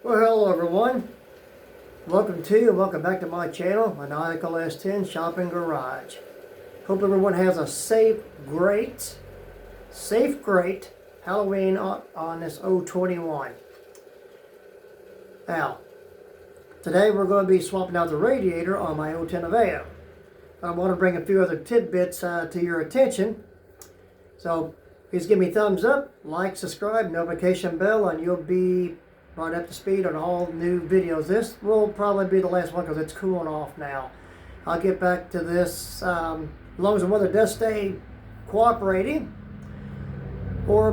Well, hello everyone. Welcome back to my channel, Maniacal S10 Shopping Garage. Hope everyone has a safe, great Halloween on this 021. Now, today we're going to be swapping out the radiator on my 010 Aveo. I want to bring a few other tidbits to your attention. So, please give me a thumbs up, like, subscribe, notification bell, and you'll be right up to speed on all new videos. This will probably be the last one because it's cooling off now. I'll get back to this as long as the weather does stay cooperating, or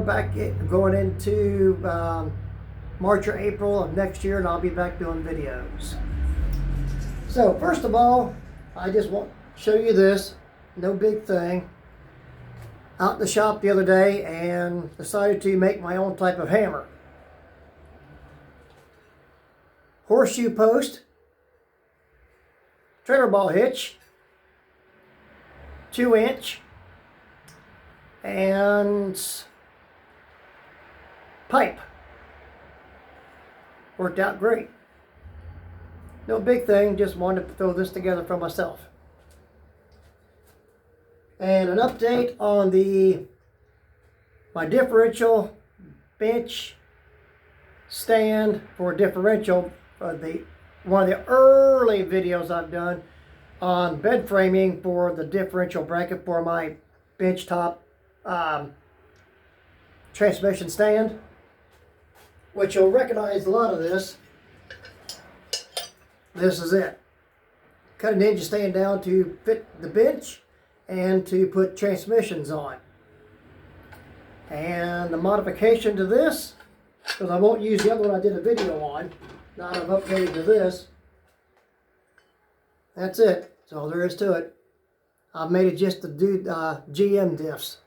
going into March or April of next year, and I'll be back doing videos. So first of all, I just want to show you this. No big thing. Out in the shop the other day and decided to make my own type of hammer. Horseshoe post, trailer ball hitch, 2-inch, and pipe. Worked out great. No big thing, just wanted to throw this together for myself. And an update on my differential bench stand for differential. One of the early videos I've done on bed framing for the differential bracket for my bench top transmission stand, which you'll recognize a lot of this. This is it. Cut an engine stand down to fit the bench and to put transmissions on. And the modification to this, because I won't use the other one I did a video on, now I've upgraded to this. That's it. That's all there is to it. I've made it just to do GM diffs.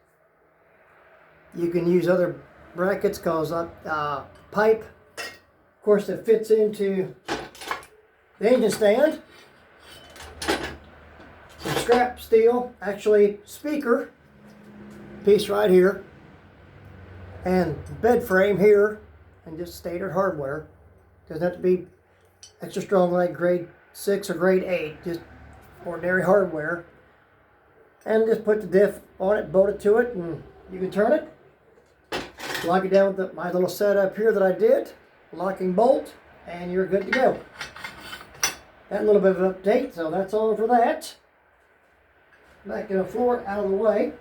You can use other brackets because pipe, of course, it fits into the engine stand. Some scrap steel, actually speaker piece right here, and bed frame here, and just standard hardware. Doesn't have to be extra strong like grade 6 or grade 8, just ordinary hardware. And just put the diff on it, bolt it to it, and you can turn it. Lock it down with my little setup here that I did, locking bolt, and you're good to go. That little bit of an update, so that's all for that. Back in the floor, out of the way.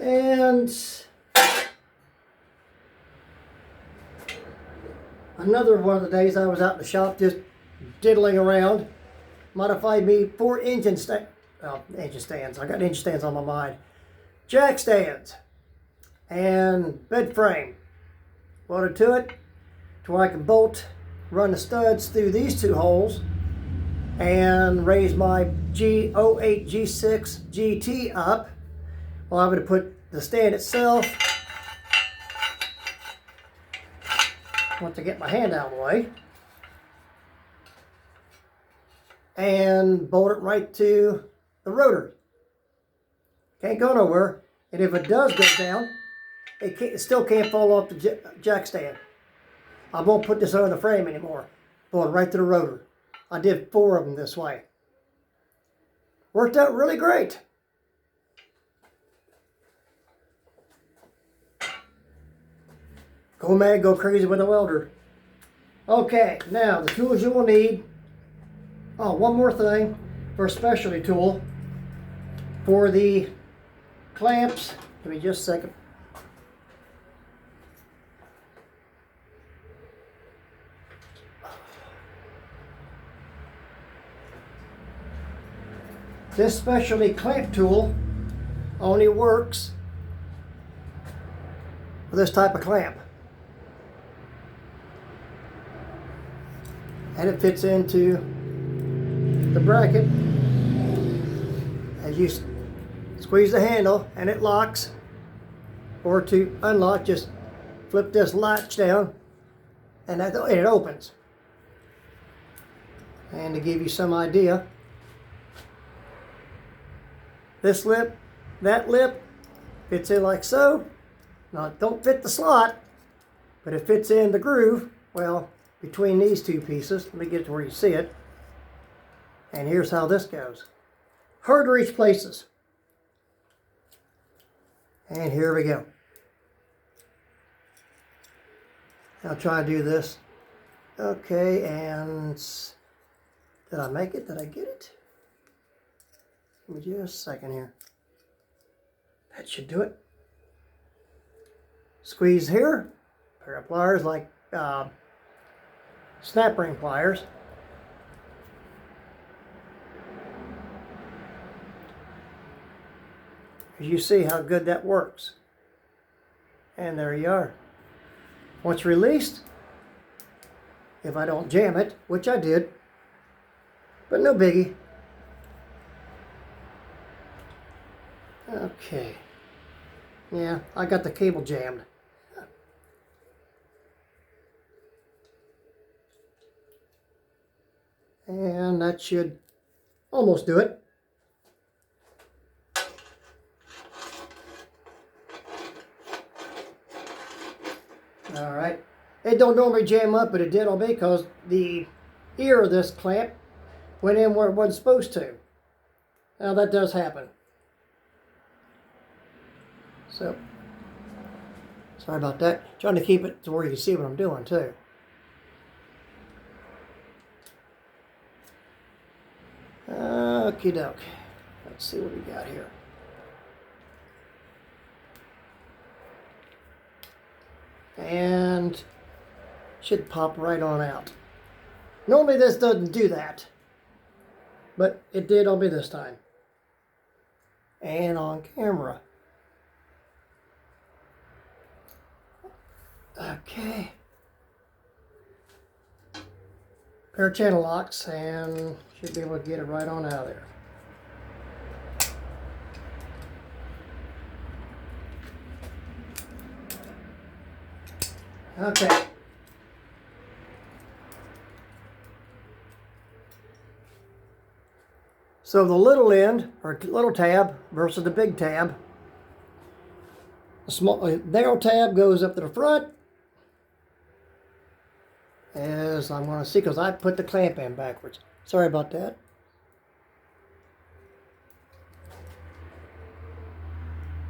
And another one of the days I was out in the shop just diddling around. Modified me 4 engine stands. I got engine stands on my mind. Jack stands and bed frame. Welded to it to where I can run the studs through these 2 holes and raise my G08 G6 GT up. Well, I'm going to put the stand itself. Want to get my hand out of the way, and bolt it right to the rotor. Can't go nowhere, and if it does go down, it still can't fall off the jack stand. I won't put this on the frame anymore. Bolt it right to the rotor. I did 4 of them this way. Worked out really great. Go mad, go crazy with a welder. Okay, now the tools you will need. Oh, one more thing for a specialty tool. For the clamps, give me just a second. This specialty clamp tool only works with this type of clamp. And it fits into the bracket. As you squeeze the handle and it locks, or to unlock, just flip this latch down and it opens. And to give you some idea, this lip, that lip fits in like so. Now it don't fit the slot, but it fits in the groove well, between these two pieces. Let me get it to where you see it. And here's how this goes. Hard to reach places. And here we go. I'll try to do this. Okay, and did I make it? Did I get it? Give me just a second here. That should do it. Squeeze here. Pair of pliers like snap ring pliers. You see how good that works. And there you are. Once released, if I don't jam it, which I did, but no biggie. Okay. Yeah, I got the cable jammed. And that should almost do it. All right. It don't normally jam up, but it did on me because the ear of this clamp went in where it wasn't supposed to. Now that does happen. So, sorry about that. Trying to keep it to where you can see what I'm doing too. Okie doke. Let's see what we got here. And should pop right on out. Normally this doesn't do that, but it did on me this time. And on camera. Okay. Pair of channel locks and should be able to get it right on out of there. Okay. So the little end, or little tab, versus the big tab. The small narrow tab goes up to the front, as I'm going to see, because I put the clamp in backwards. Sorry about that.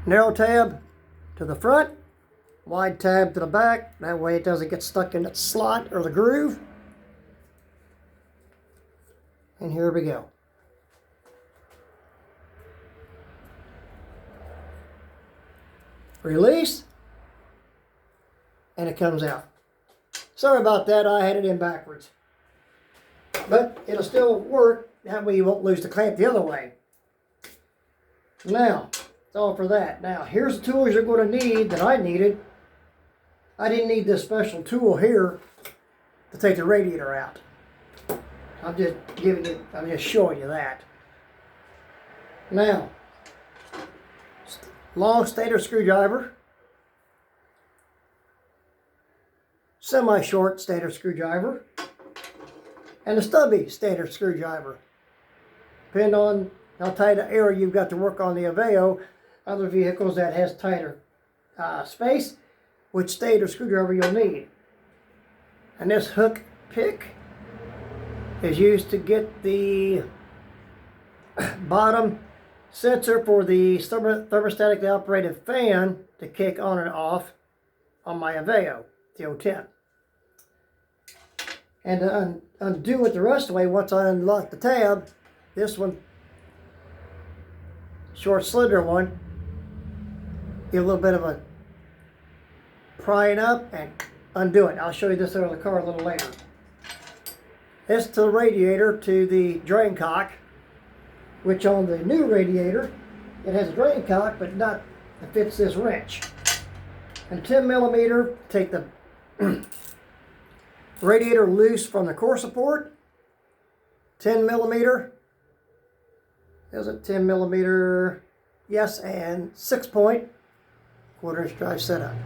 Narrow tab to the front, wide tab to the back. That way it doesn't get stuck in that slot or the groove. And here we go. Release, and it comes out. Sorry about that, I had it in backwards. But it'll still work, that way you won't lose the clamp the other way. Now, that's all for that. Now, here's the tools you're going to need that I needed. I didn't need this special tool here to take the radiator out. I'm just showing you that. Now, long stator screwdriver, semi-short stator screwdriver, and a stubby stator screwdriver. Depending on how tight an area you've got to work on the Aveo, other vehicles that has tighter space, which stator screwdriver you'll need. And this hook pick is used to get the bottom sensor for the thermostatically operated fan to kick on and off on my Aveo, the 010. And to undo it the rest of the way, once I unlock the tab, this one, short slender one, give a little bit of a prying up and undo it. I'll show you this out of the car a little later. This to the radiator to the drain cock, which on the new radiator, it has a drain cock, but not that fits this wrench. And 10 millimeter, take the radiator loose from the core support. 10 millimeter, is it 10 millimeter? Yes, and 6-point, 1/4 inch drive setup.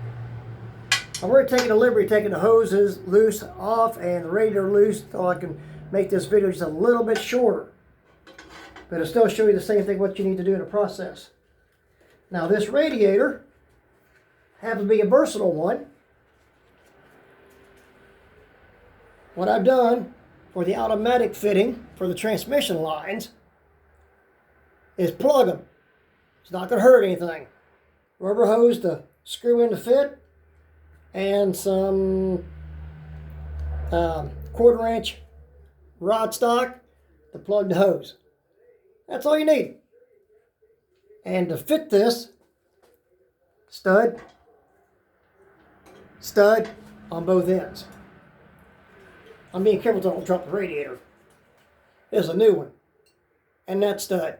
I've already taken the liberty, taking the hoses loose off and the radiator loose, so I can make this video just a little bit shorter. But it'll still show you the same thing, what you need to do in the process. Now this radiator happens to be a versatile one. what I've done for the automatic fitting for the transmission lines is plug them. It's not going to hurt anything. Rubber hose to screw in to fit, and some 1/4 inch rod stock to plug the hose. That's all you need. And to fit this, stud on both ends. I'm being careful so I don't drop the radiator. There's a new one. And that stud.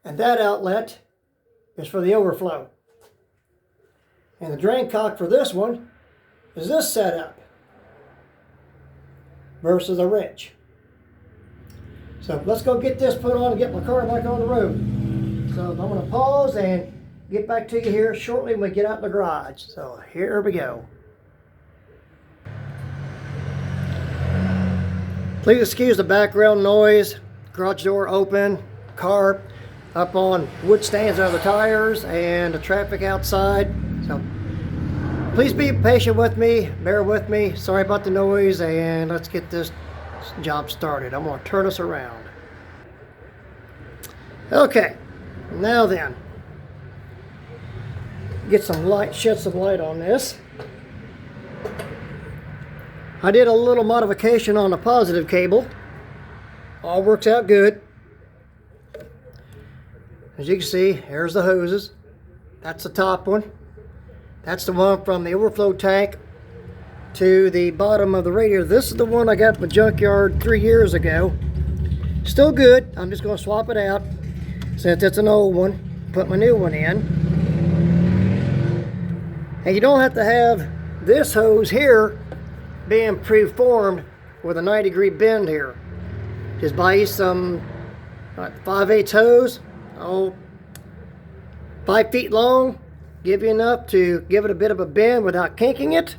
And that outlet is for the overflow. And the drain cock for this one is this setup versus a wrench. So let's go get this put on and get my car back on the road. So I'm going to pause and get back to you here shortly when we get out in the garage. So here we go. Please excuse the background noise. Garage door open, car up on wood stands under the tires, and the traffic outside. So please be patient with me, bear with me. Sorry about the noise, and let's get this job started. I'm going to turn us around. Okay, now then, get some light, shed some light on this. I did a little modification on the positive cable. All works out good. As you can see, here's the hoses. That's the top one. That's the one from the overflow tank to the bottom of the radiator. This is the one I got from the junkyard 3 years ago. Still good. I'm just going to swap it out since it's an old one. Put my new one in. And you don't have to have this hose here being preformed with a 90-degree bend here. Just buy you some 5/8 hose, 5 feet long, give you enough to give it a bit of a bend without kinking it,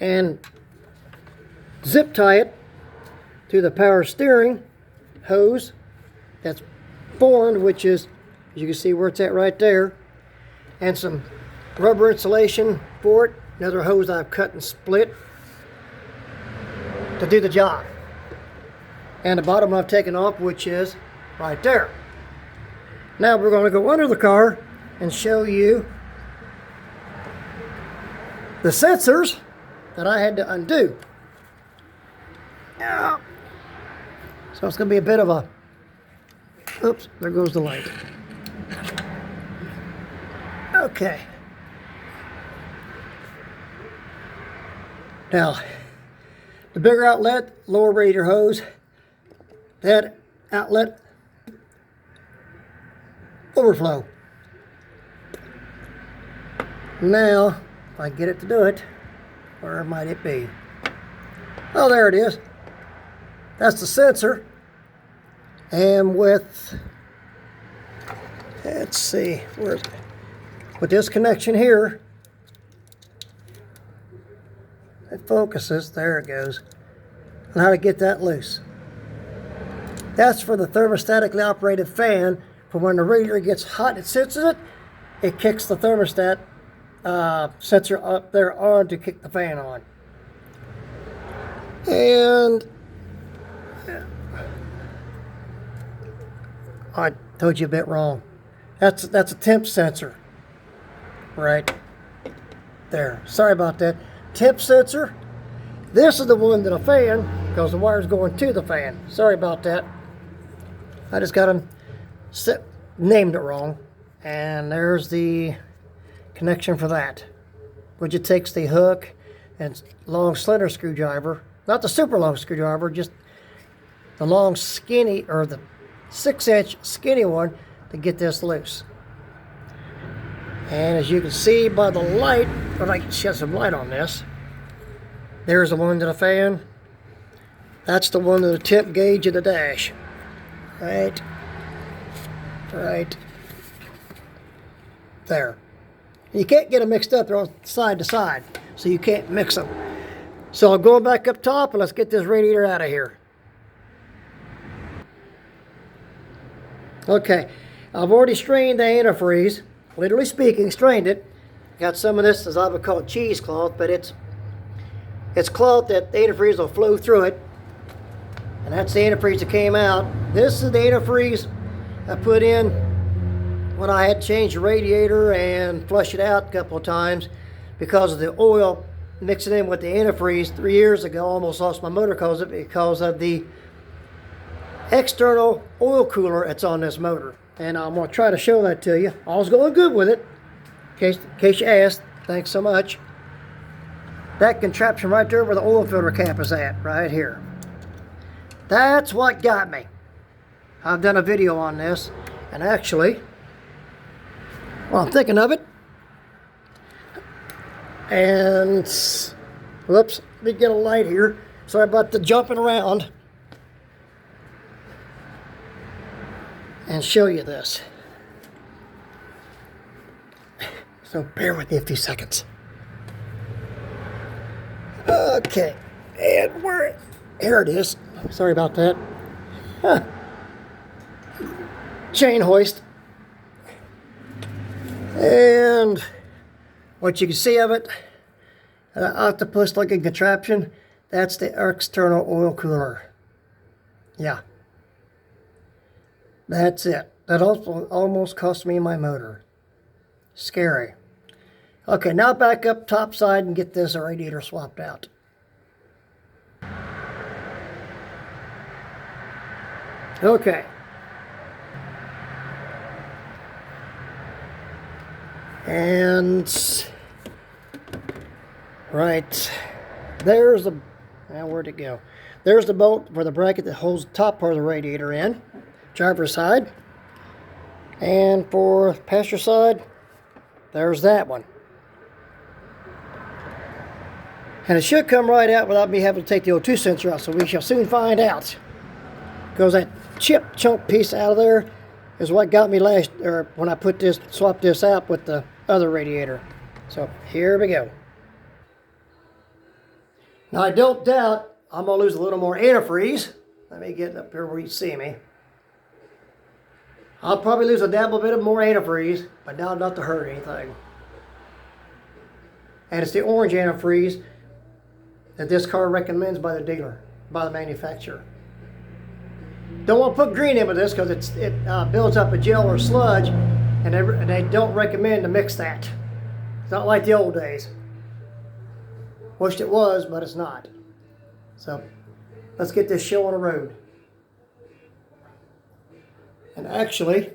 and zip tie it to the power steering hose that's formed, which is, as you can see where it's at right there, and some rubber insulation for it, another hose I've cut and split to do the job. And the bottom I've taken off, which is right there. Now we're going to go under the car and show you the sensors that I had to undo. So it's going to be a bit of a, oops, there goes the light. Okay. Now, the bigger outlet, lower radiator hose, that outlet, overflow. Now, if I get it to do it, where might it be? Oh, there it is. That's the sensor. And with, let's see, where's it? With this connection here, it focuses, there it goes, on how to get that loose. That's for the thermostatically operated fan. For when the radiator gets hot, it senses it, it kicks the thermostat sensor up there on to kick the fan on. And I told you a bit wrong. That's a temp sensor, right there. Sorry about that. Temp sensor. This is the one to the fan because the wire's going to the fan. Sorry about that. I just got them named it wrong. And there's the connection for that, which it takes the hook and long slender screwdriver, not the super long screwdriver, just the long skinny, or the 6-inch skinny one to get this loose. And as you can see by the light, but I can shed some light on this, there's the one to the fan. That's the one to the temp gauge of the dash. Right there. You can't get them mixed up. They're on side to side, so you can't mix them. So I'm going back up top, and let's get this radiator out of here. Okay, I've already strained the antifreeze. Literally speaking, strained it. Got some of this, as I would call cheesecloth, but it's it's cloth that the antifreeze will flow through it. And that's the antifreeze that came out. This is the antifreeze I put in when I had changed the radiator and flushed it out a couple of times because of the oil mixing in with the antifreeze 3 years ago. Almost lost my motor because of the external oil cooler that's on this motor. And I'm going to try to show that to you. All's going good with it. In case you asked, thanks so much. That contraption right there where the oil filter cap is at, right here. That's what got me. I've done a video on this, and actually, well, I'm thinking of it. And, whoops, let me get a light here. Sorry about the jumping around. And show you this. So bear with me a few seconds. Okay, and here it is. Sorry about that. Chain hoist. And what you can see of it, an octopus looking contraption, that's the external oil cooler. Yeah. That's it. That also almost cost me my motor. Scary. Okay, now back up top side and get this radiator swapped out. Okay. And right there's the, now where'd it go? There's the bolt for the bracket that holds the top part of the radiator in, driver's side. And for passenger side, there's that one. And it should come right out without me having to take the O2 sensor out, so we shall soon find out. Because that chip chunk piece out of there is what got me when I swapped this out with the other radiator. So here we go. Now I don't doubt I'm gonna lose a little more antifreeze. Let me get up here where you see me. I'll probably lose a dabble bit of more antifreeze, but now not to hurt anything. And it's the orange antifreeze that this car recommends by the dealer, by the manufacturer. Don't want to put green in with this because it builds up a gel or sludge, and they don't recommend to mix that. It's not like the old days. Wished it was, but it's not. So let's get this show on the road. And actually,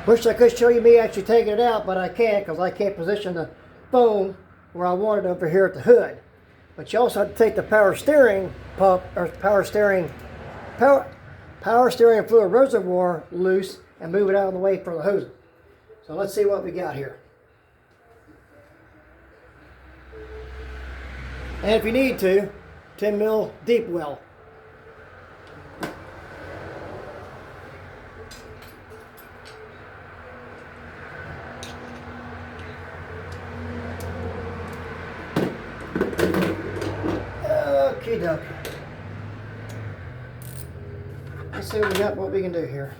wish I could show you me actually taking it out, but I can't because I can't position the phone where I want it over here at the hood. But you also have to take the power steering pump or power steering fluid reservoir loose and move it out of the way for the hose. So let's see what we got here. And if you need to, 10 mil deep well. Okie dokie. Let's see what we can do here.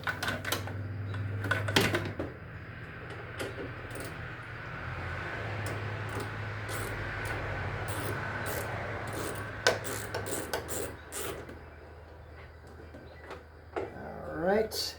All right.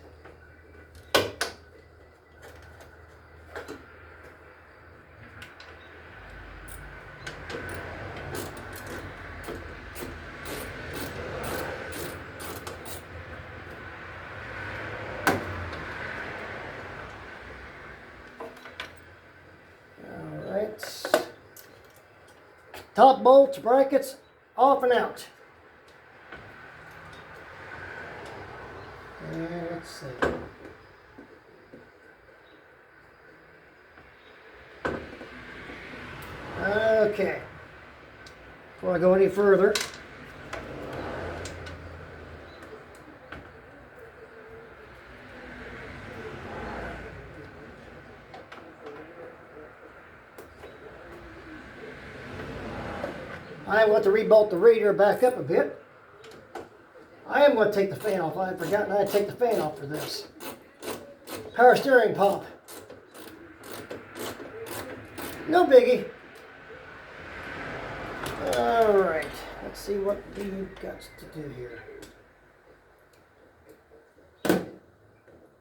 Top bolts, brackets, off and out. And let's see. Okay. Before I go any further, I want to rebolt the radiator back up a bit. I am going to take the fan off. I had forgotten I had to take the fan off for this. Power steering pump. No biggie. Alright, let's see what we've got to do here.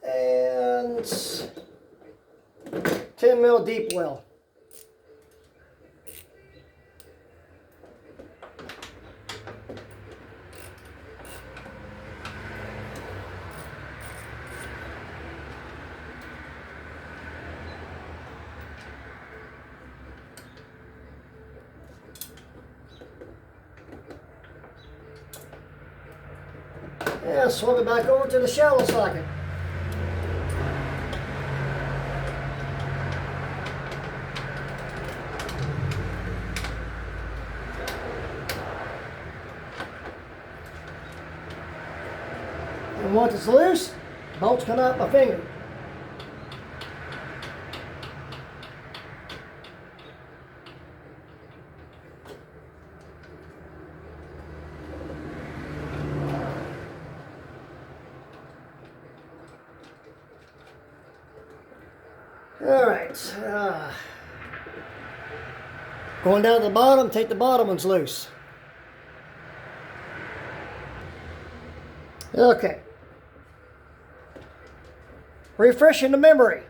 And 10 mil deep well. Yeah, swing it back over to the shallow socket. And once it's loose, bolts come out my finger. Alright, going down to the bottom, take the bottom ones loose. Okay. Refreshing the memory.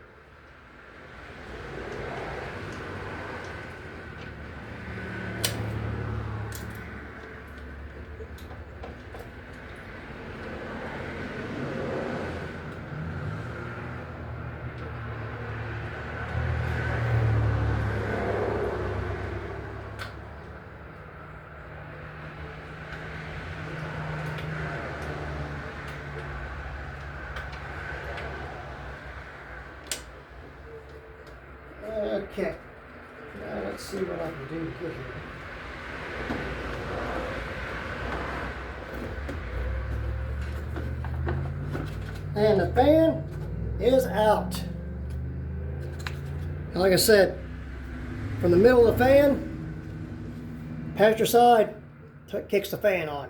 Okay, now let's see what I can do here. And the fan is out. Like I said, from the middle of the fan, passenger side kicks the fan on.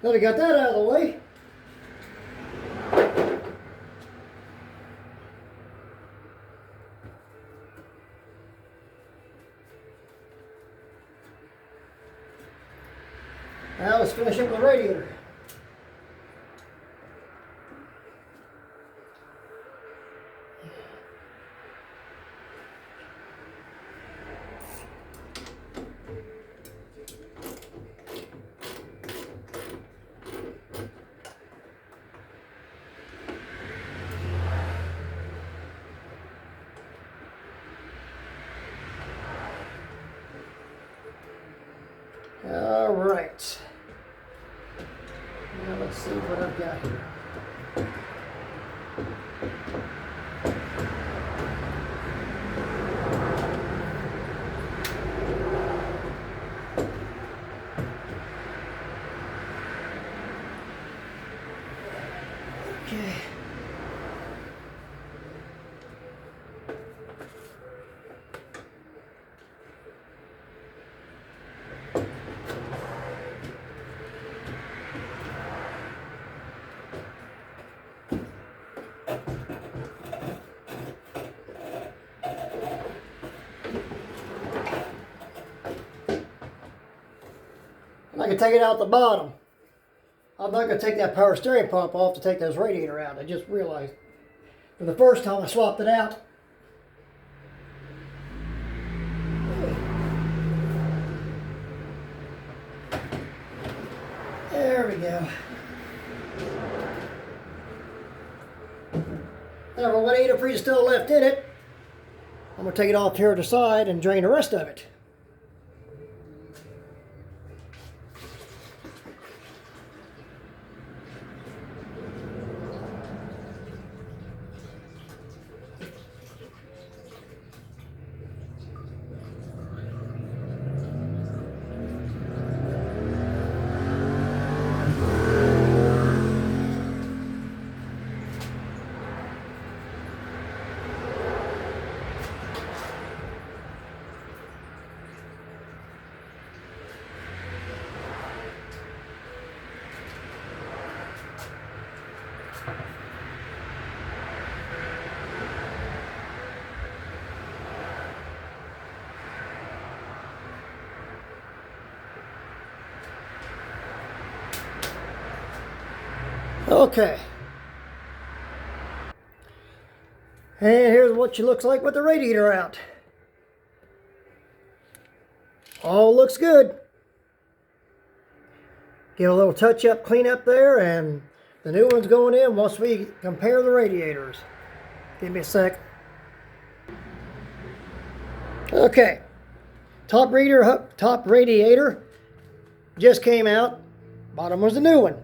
Now we got that out of the way. Now let's finish up the radiator. All right. Now let's see what I've got here. Okay. I can take it out the bottom. I'm not going to take that power steering pump off to take this radiator out. I just realized for the first time I swapped it out. There we go. Now, what antifreeze is still left in it, I'm going to take it off here to the side and drain the rest of it. Okay. And here's what she looks like with the radiator out. All looks good. Give a little touch-up, clean up there, and the new one's going in once we compare the radiators. Give me a sec. Okay. Top radiator just came out. Bottom was the new one.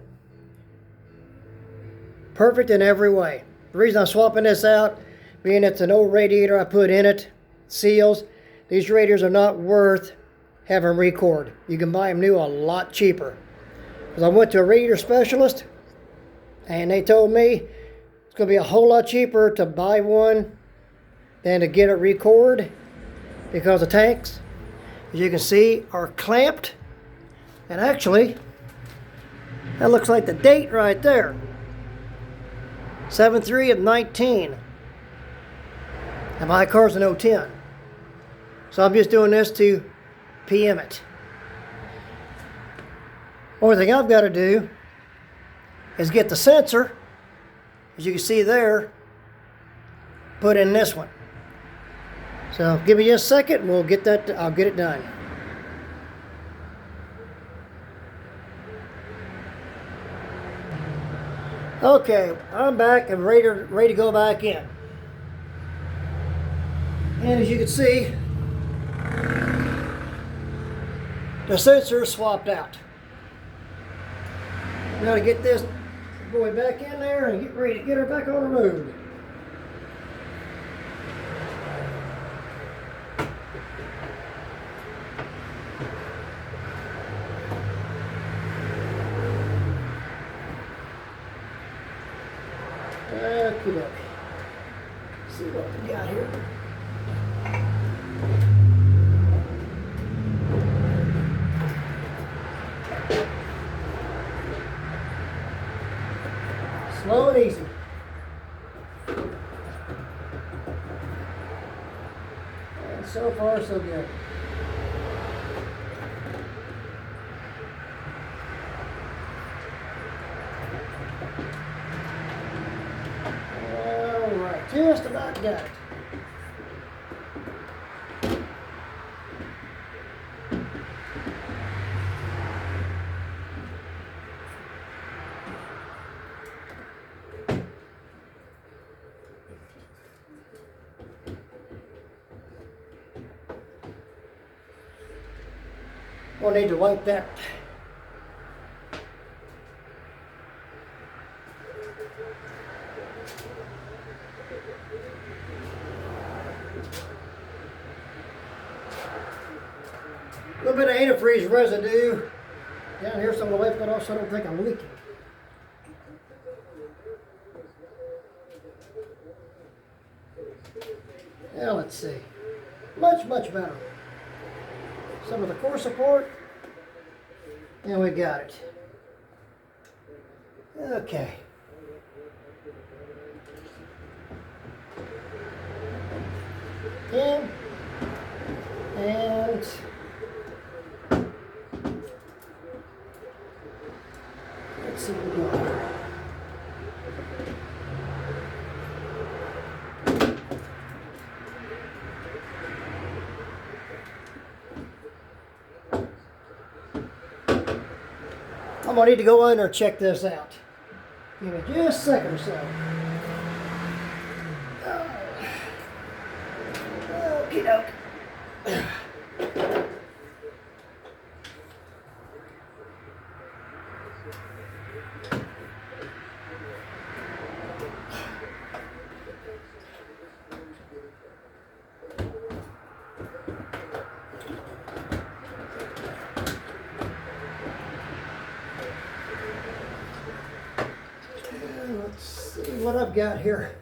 Perfect in every way. The reason I'm swapping this out, being it's an old radiator I put in it, seals, these radiators are not worth having record. You can buy them new a lot cheaper. Because I went to a radiator specialist and they told me it's going to be a whole lot cheaper to buy one than to get it record, because the tanks, as you can see, are clamped. And actually, that looks like the date right there. 7/3 of 19. And my car's an 010. So I'm just doing this to PM it. Only thing I've got to do is get the sensor, as you can see there, put in this one. So give me just a second, we'll get that. I'll get it done. Okay, I'm back and ready to go back in. And as you can see, the sensor is swapped out. Now to get this boy back in there and get ready to get her back on the road. Okay, see what we got here. Slow and easy. And so far, so good. All right, just about got it. We'll need to wipe that. A little bit of antifreeze residue down here, so I'm going to wipe that off so I don't think I'm leaking. Now let's see. Much better. Some of the core support, and we got it. Okay. In, and let's see what we got here. I'm going to need to go in there and check this out. Give me just a second or so. Okie doke. Let's see what I've got here.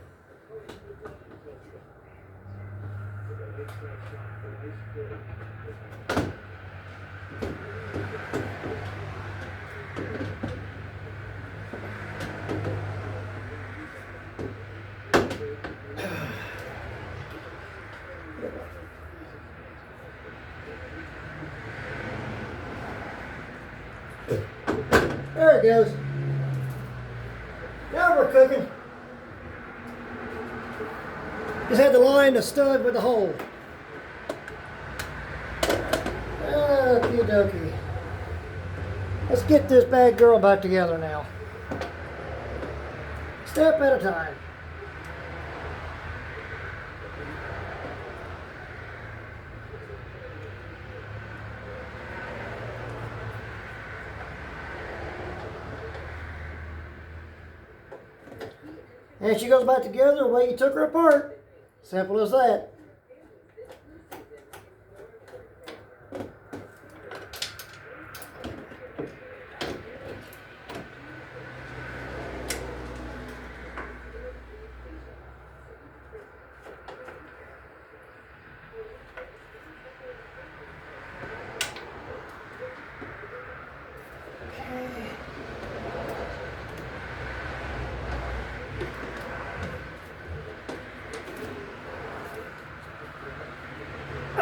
There it goes. joking. Just had to line the stud with the hole. Okie dokie. Let's get this bad girl back together now. Step at a time. And she goes back together the way you took her apart. Simple as that.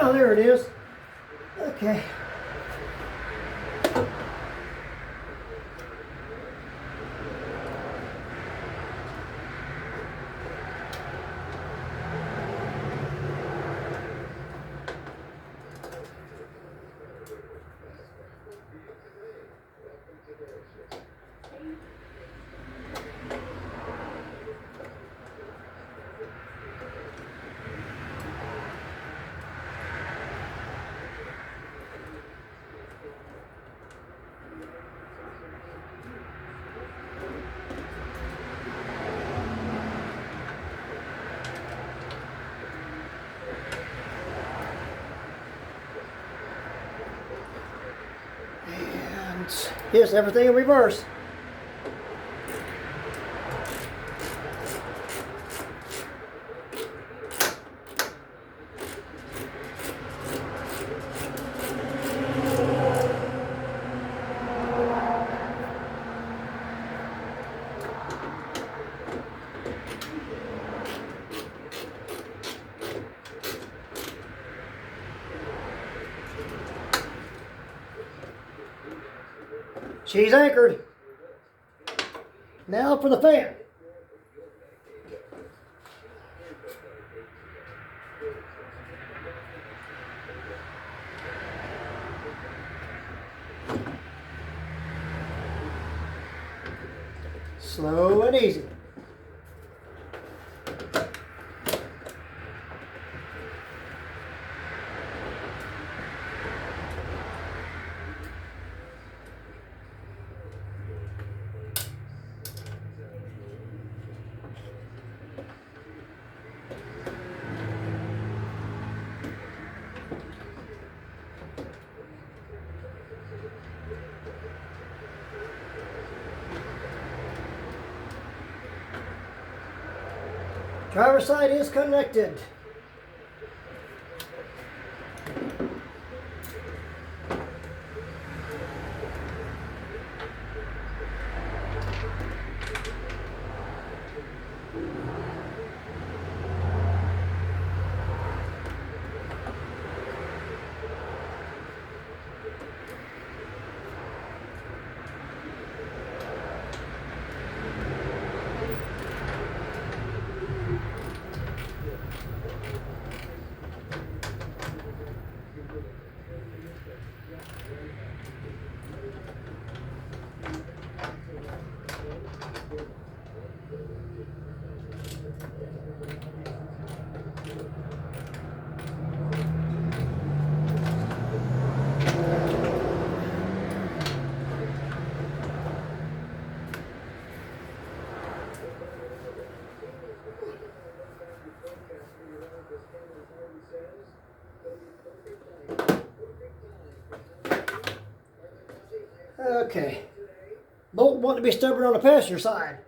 Oh, there it is. Okay. Yes, everything in reverse. She's anchored. Now for the fan. Slow and easy. Driver's side is connected. Okay. Bolt want to be stubborn on the passenger side.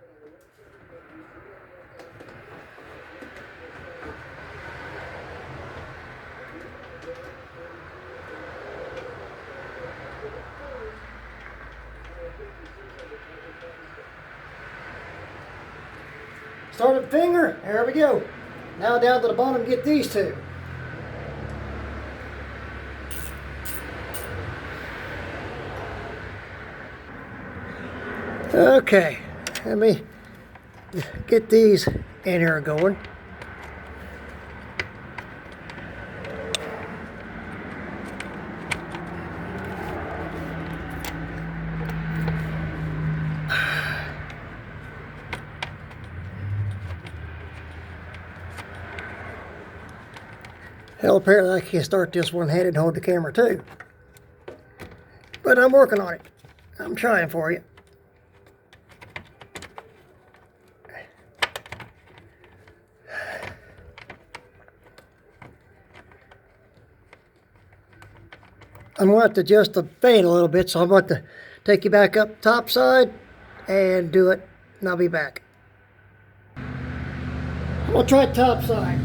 Start at the finger, there we go. Now down to the bottom, get these two. Okay, let me get these in here going. Hell, apparently I can start this one-handed and hold the camera too. But I'm working on it. I'm trying for you. I'm going to have to adjust the fan a little bit, so I'm going to take you back up top side and do it, and I'll be back. I'll try top side.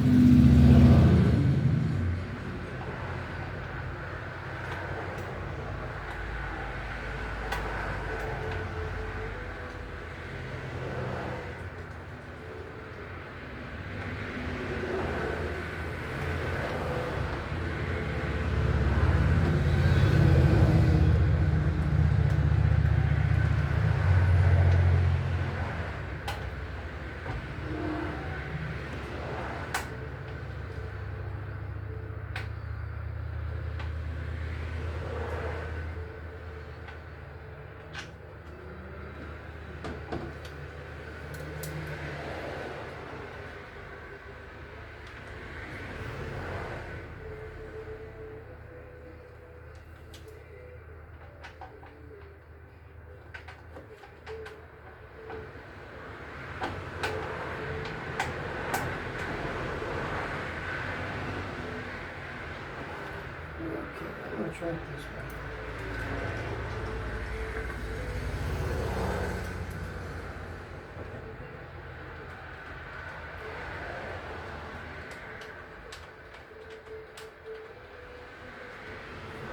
I'm going to try it this way.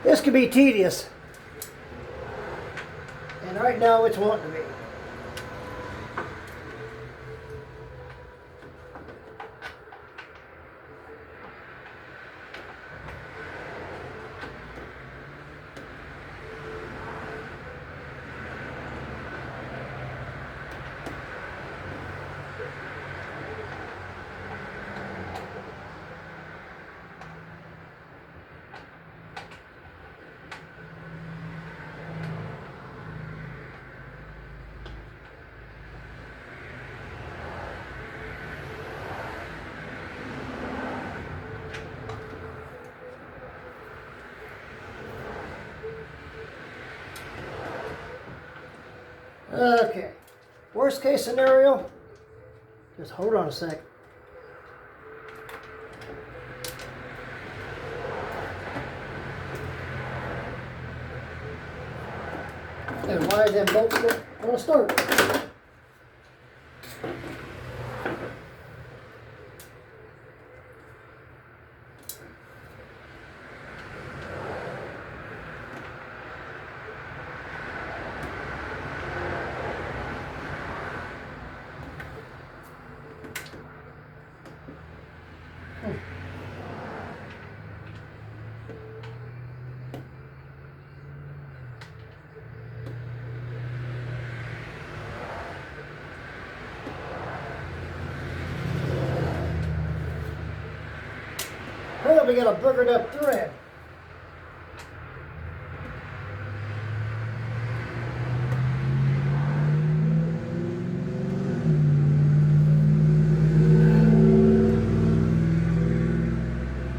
This can be tedious. And right now it's wanting to be. Okay, worst case scenario, just hold on a sec. And why is that bolt going to start? Well, we got a boogered up thread.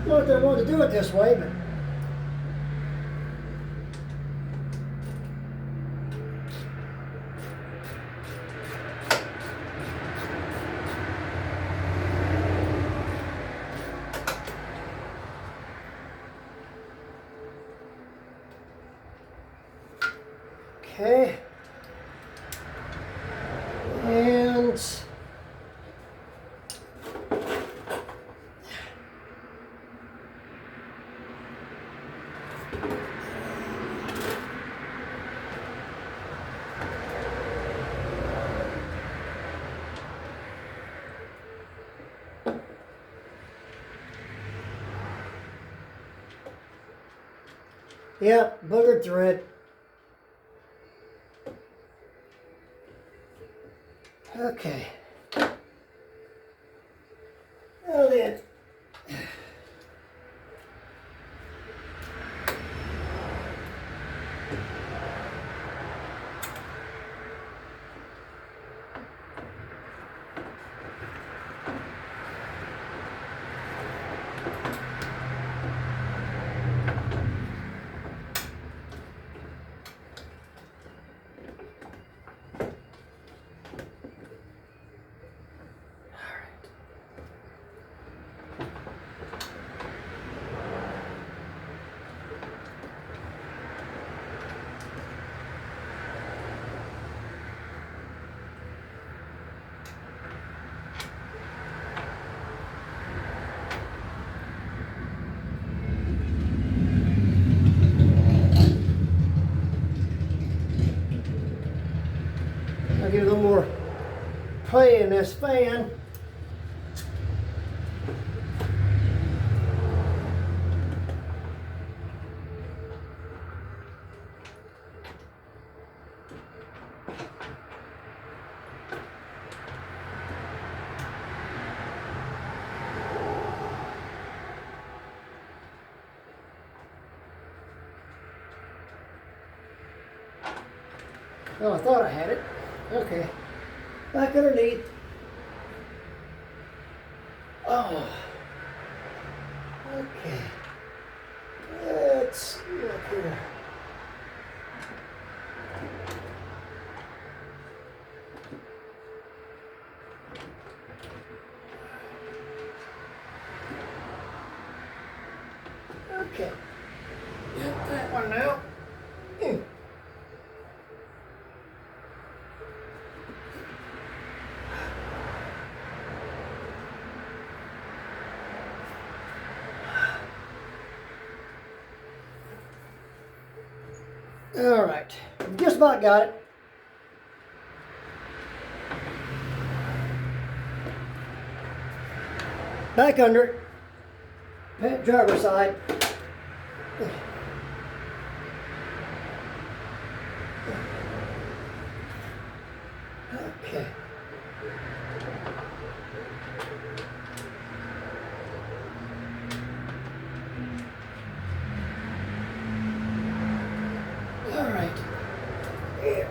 Not that I wanted to do it this way, but okay. And yeah, boogered thread. Okay. play in this fan. Well, I thought I had it. Okay. Back underneath. Oh. Okay. Let's look here. Okay. Get that one now. All right, just about got it. Back under it. Pet driver's side. Okay. All right. Yeah.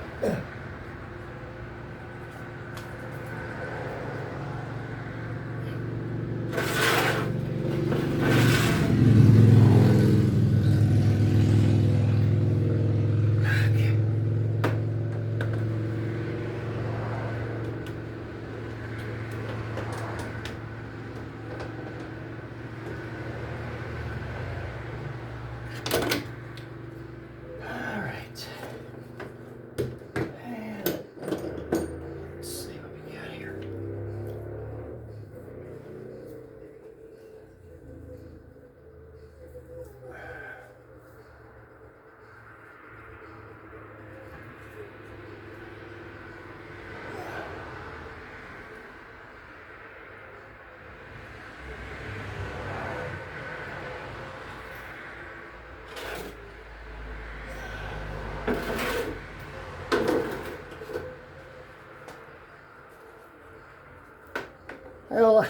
Well,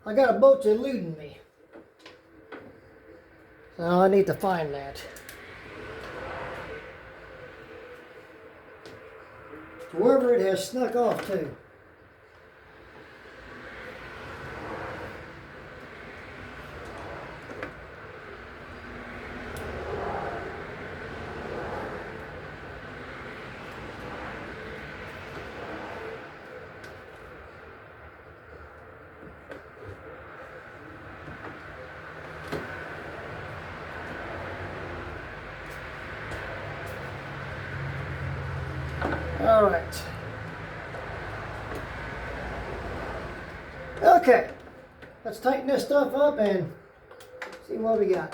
I got a boat's eluding me. So I need to find that. Wherever it has snuck off to. All right. Okay. Let's tighten this stuff up and see what we got.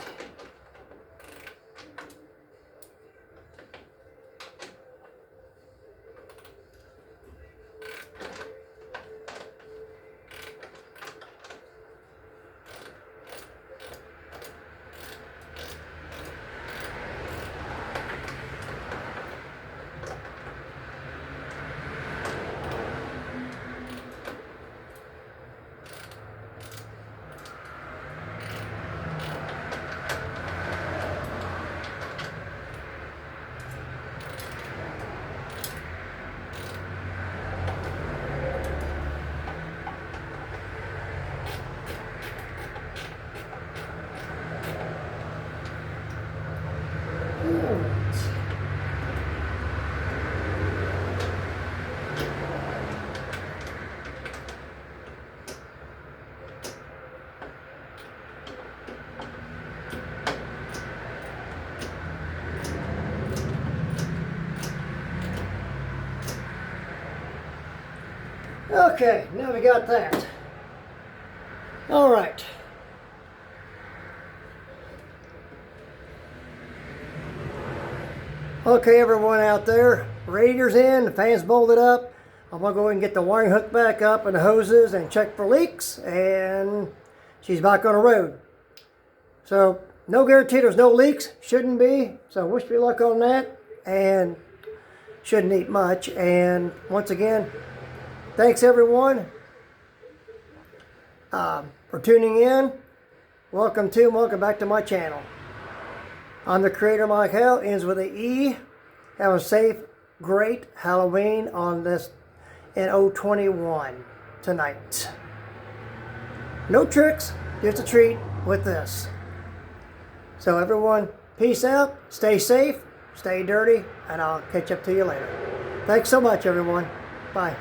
Okay, now we got that. All right. Okay, everyone out there, radiator's in, the fan's bolted up. I'm going to go ahead and get the wiring hooked back up and the hoses and check for leaks, and she's back on the road. So no guarantee there's no leaks, shouldn't be, so wish me luck on that, and shouldn't need much. And once again, thanks everyone for tuning in. Welcome back to my channel. I'm the creator, Mike Hale, ends with an E. Have a safe, great Halloween on this in 021 tonight. No tricks, just a treat with this. So everyone, peace out, stay safe, stay dirty, and I'll catch up to you later. Thanks so much, everyone. Bye.